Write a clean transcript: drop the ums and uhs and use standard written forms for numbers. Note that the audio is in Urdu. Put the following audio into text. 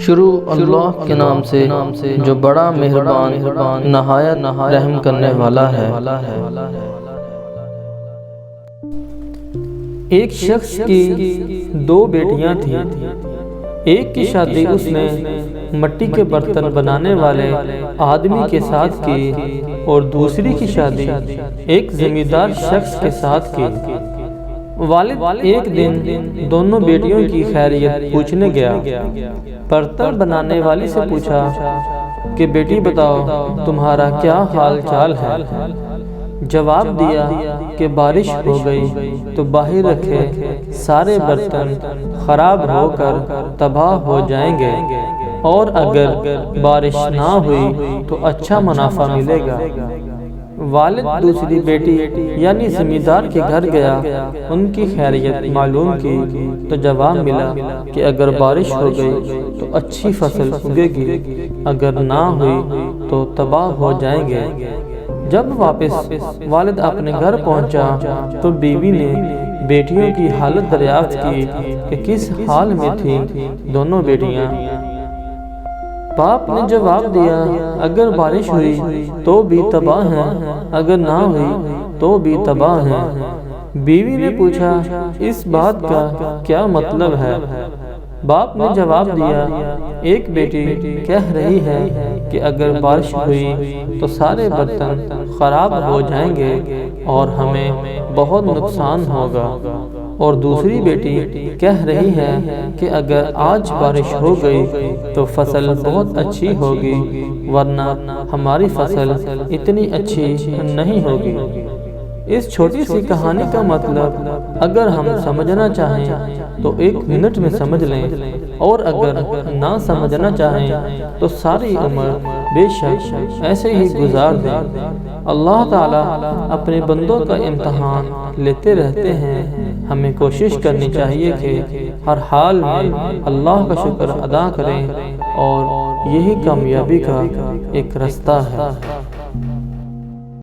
شروع اللہ کے نام سے جو بڑا مہربان نہایت رحم کرنے والا ہے۔ ایک شخص کی دو بیٹیاں تھیں۔ ایک کی شادی اس نے مٹی کے برتن بنانے والے آدمی کے ساتھ کی اور دوسری کی شادی ایک زمیندار شخص کے ساتھ کی۔ والد ایک دن دونوں بیٹیوں کی خیریت پوچھنے گیا۔ برتن بنانے والی سے پوچھا کہ بیٹی بتاؤ تمہارا کیا حال چال ہے؟ جواب دیا کہ بارش ہو گئی تو باہر رکھے سارے برتن خراب ہو کر تباہ ہو جائیں گے، اور اگر بارش نہ ہوئی تو اچھا منافع ملے گا۔ والد دوسری بیٹی یعنی زمیندار کے گھر گیا، ان کی خیریت معلوم کی تو جواب ملا کہ اگر بارش ہو گئی تو اچھی فصل اگے گی، اگر نہ ہوئی تو تباہ ہو جائیں گے۔ جب واپس والد اپنے گھر پہنچا تو بیوی نے بیٹیوں کی حالت دریافت کی کہ کس حال میں تھیں دونوں بیٹیاں۔ باپ نے جواب دیا اگر بارش ہوئی تو بھی تباہ ہیں، اگر نہ ہوئی تو بھی تباہ ہیں۔ بیوی نے پوچھا اس بات کا کیا مطلب ہے؟ باپ نے جواب دیا ایک بیٹی کہہ رہی ہے کہ اگر بارش ہوئی تو سارے برتن خراب ہو جائیں گے اور ہمیں بہت نقصان ہوگا، اور دوسری بیٹی کہہ رہی ہے کہ اگر آج بارش ہو گئی تو فصل بہت اچھی ہوگی، ورنہ ہماری فصل اتنی اچھی نہیں ہوگی۔ اس چھوٹی سی کہانی کا مطلب اگر ہم سمجھنا چاہیں تو 1 منٹ میں سمجھ لیں، اور اگر نہ سمجھنا چاہیں تو ساری عمر بے شک ایسے ہی گزار دیں۔ اللہ تعالیٰ اپنے بندوں کا امتحان لیتے رہتے ہیں، ہمیں کوشش کرنی چاہیے کہ ہر حال میں اللہ کا شکر ادا کریں، اور یہی کامیابی کا ایک راستہ ہے۔